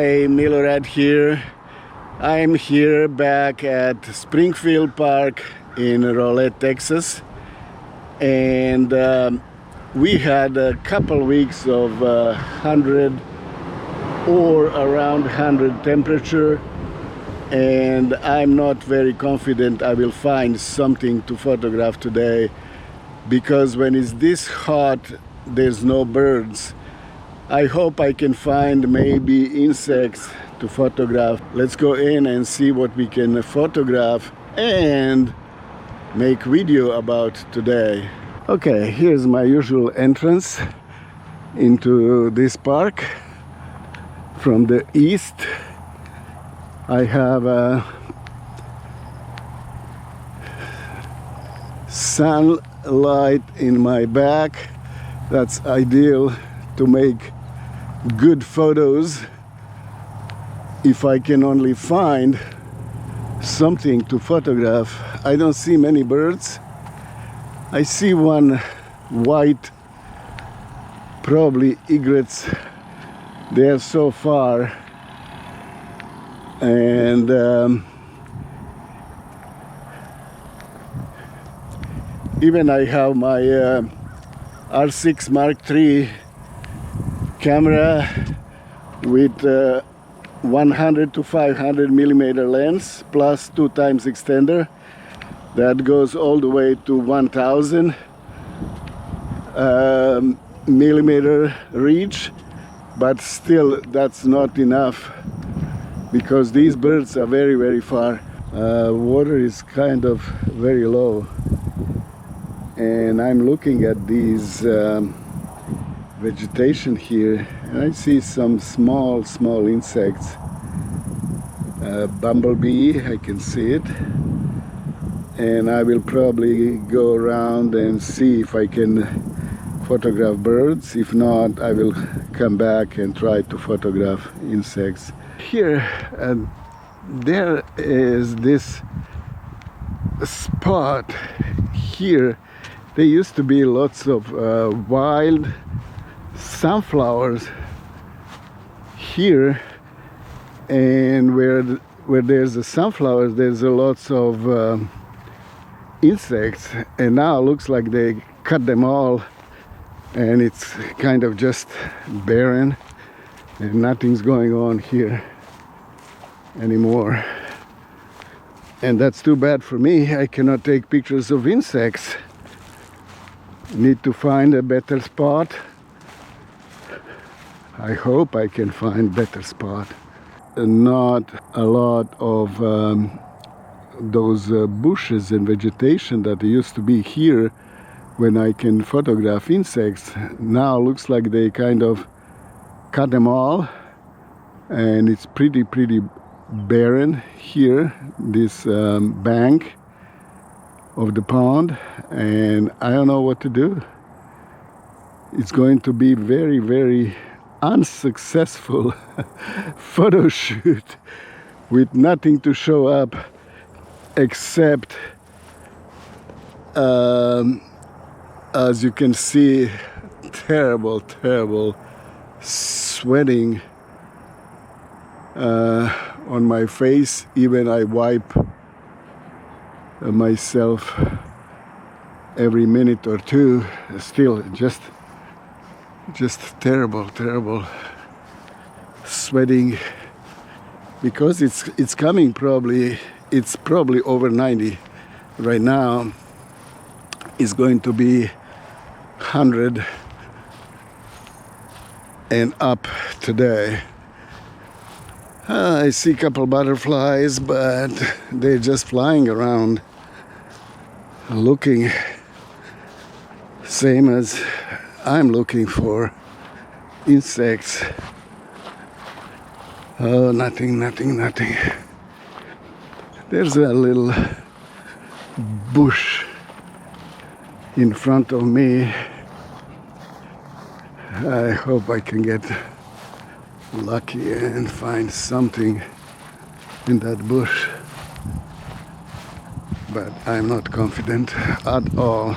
Hi, Milorad here. I'm here back at Springfield Park in Rowlett, Texas, and we had a couple weeks of 100 or around 100 temperature, and I'm not very confident I will find something to photograph today, because when it's this hot there's no birds. I hope I can find maybe insects to photograph. Let's go in and see what we can photograph and make video about today. Okay, here's my usual entrance into this park. From the east I have a sunlight in my back. That's ideal to make good photos if I can only find something to photograph. I don't see many birds. I see one white, probably egrets there so far, and even I have my R6 Mark III camera with 100 to 500 millimeter lens plus 2 times extender that goes all the way to 1000 millimeter reach, but still that's not enough because these birds are very far. Water is kind of very low, and I'm looking at these vegetation here, and I see some small insects. Bumblebee, I can see it, and I will probably go around and see if I can photograph birds. If not, I will come back and try to photograph insects. Here there is this spot here. There used to be lots of wild sunflowers here, and where there's the sunflowers there's a lots of insects, and now it looks like they cut them all and it's kind of just barren and nothing's going on here anymore, and that's too bad for me. I cannot take pictures of insects. Need to find a better spot. I hope I can find better spot. Not a lot of those bushes and vegetation that used to be here when I can photograph insects. Now looks like they kind of cut them all, and it's pretty barren here, this bank of the pond, and I don't know what to do. It's going to be very unsuccessful photo shoot with nothing to show up except as you can see, terrible sweating on my face. Even I wipe myself every minute or two. Still just terrible sweating, because it's coming probably, it's probably over 90 right now. It's going to be 100 and up today. I see a couple butterflies, but they're just flying around looking same as I'm looking for insects. Oh, nothing. There's a little bush in front of me. I hope I can get lucky and find something in that bush, but I'm not confident at all.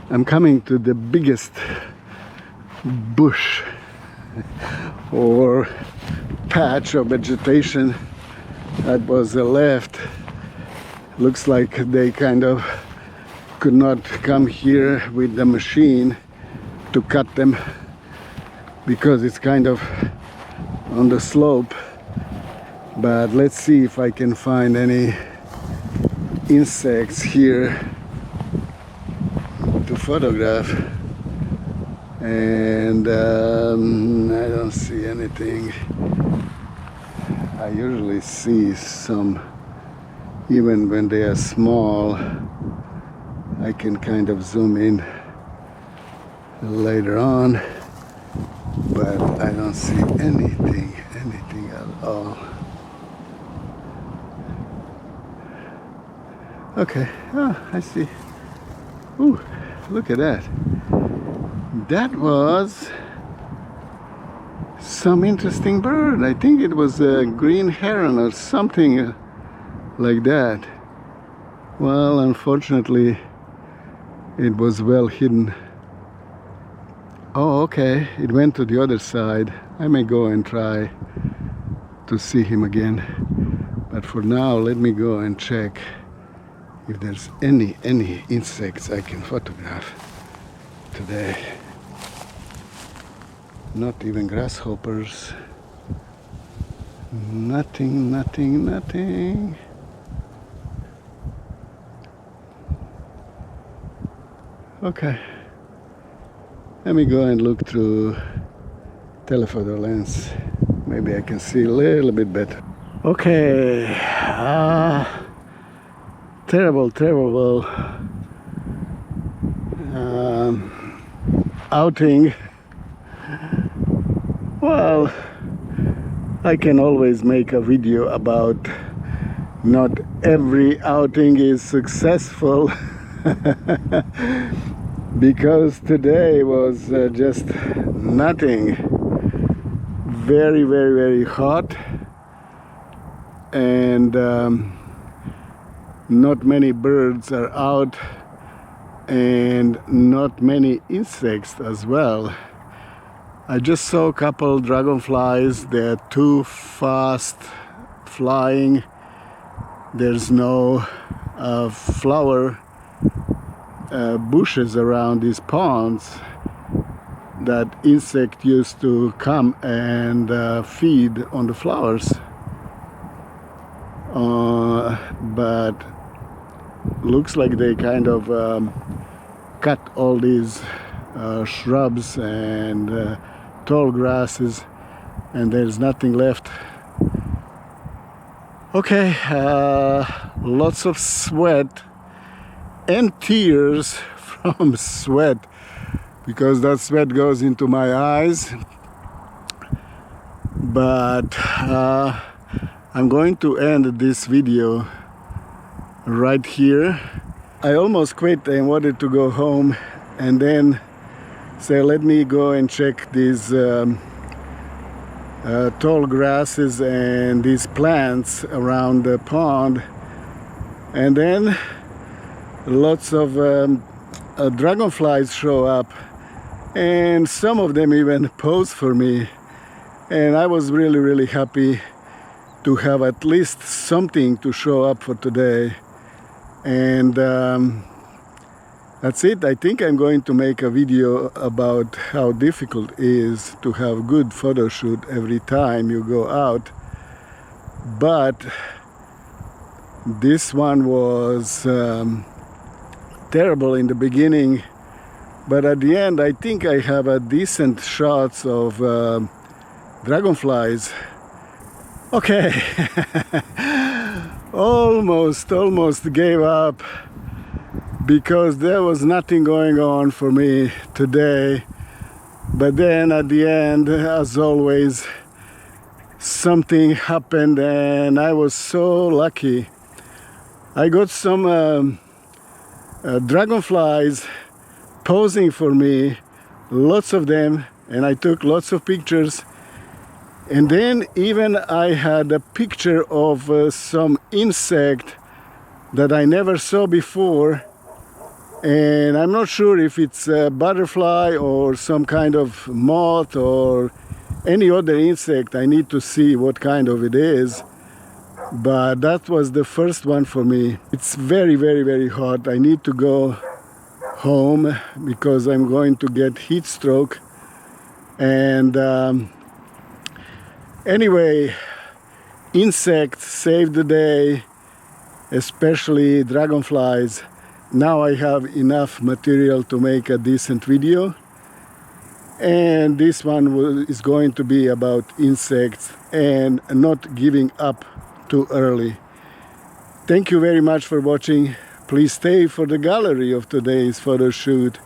I'm coming to the biggest bush or patch of vegetation that was left. Looks like they kind of could not come here with the machine to cut them because it's kind of on the slope. But let's see if I can find any insects here to photograph. And I don't see anything. I usually see some, even when they are small. I can kind of zoom in later on, but I don't see anything at all. Okay, I see. Ooh, look at that. That was some interesting bird. I think it was a green heron or something like that. Well, unfortunately, it was well hidden. Oh, okay, it went to the other side. I may go and try to see him again. But for now, let me go and check if there's any insects I can photograph today. Not even grasshoppers. Nothing. Okay. Let me go and look through telephoto lens. Maybe I can see a little bit better. Okay. Terrible outing. Well, I can always make a video about not every outing is successful because today was just nothing. Very hot, and not many birds are out, and not many insects as well. I just saw a couple dragonflies. They're too fast flying. There's no flower bushes around these ponds that insect used to come and feed on the flowers. But looks like they kind of cut all these shrubs and tall grasses, and there's nothing left. Okay, lots of sweat and tears from sweat, because that sweat goes into my eyes. But I'm going to end this video right here. I almost quit and wanted to go home and then say, let me go and check these tall grasses and these plants around the pond. And then lots of dragonflies show up, and some of them even pose for me. And I was really happy to have at least something to show up for today. And that's it. I think I'm going to make a video about how difficult it is to have good photo shoot every time you go out. But this one was terrible in the beginning, but at the end I think I have a decent shots of dragonflies. Okay. almost gave up because there was nothing going on for me today. But then at the end, as always, something happened, and I was so lucky. I got some dragonflies posing for me, lots of them, and I took lots of pictures. And then even I had a picture of some insect that I never saw before, and I'm not sure if it's a butterfly or some kind of moth or any other insect, I need to see what kind of it is. But that was the first one for me. It's very, very, very hot. I need to go home because I'm going to get heat stroke. And anyway, insects saved the day, especially dragonflies. Now I have enough material to make a decent video. And this one is going to be about insects and not giving up too early. Thank you very much for watching. Please stay for the gallery of today's photo shoot.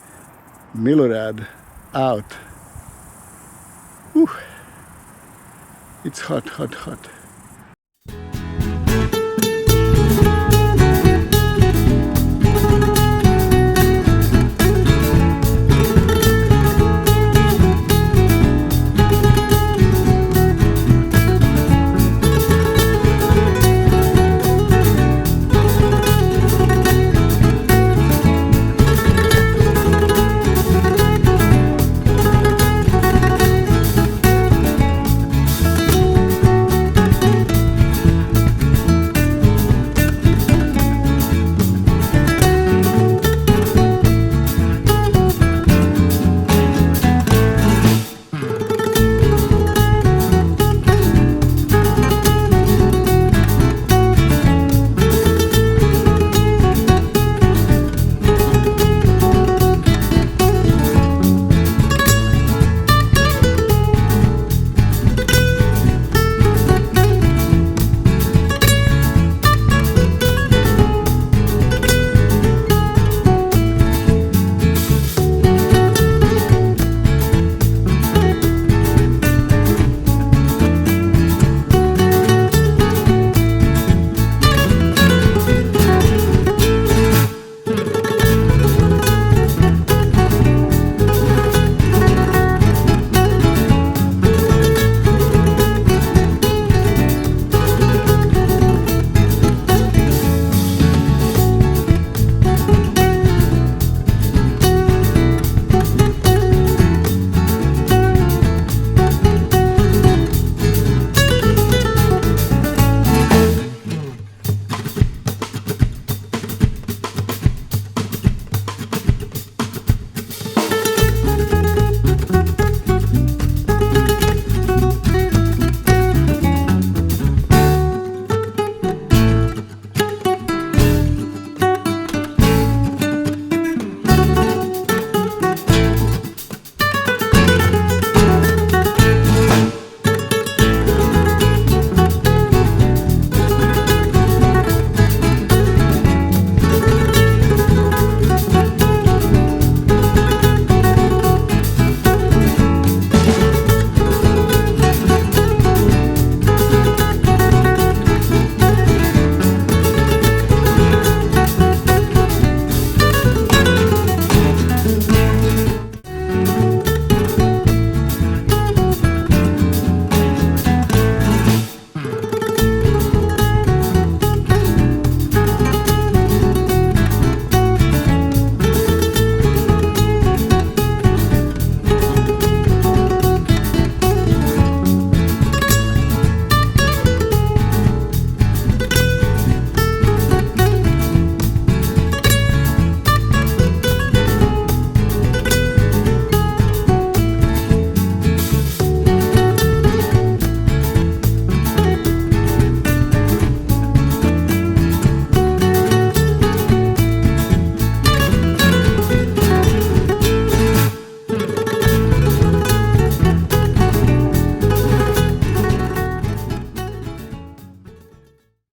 Milorad out. Whew. It's hot, hot, hot.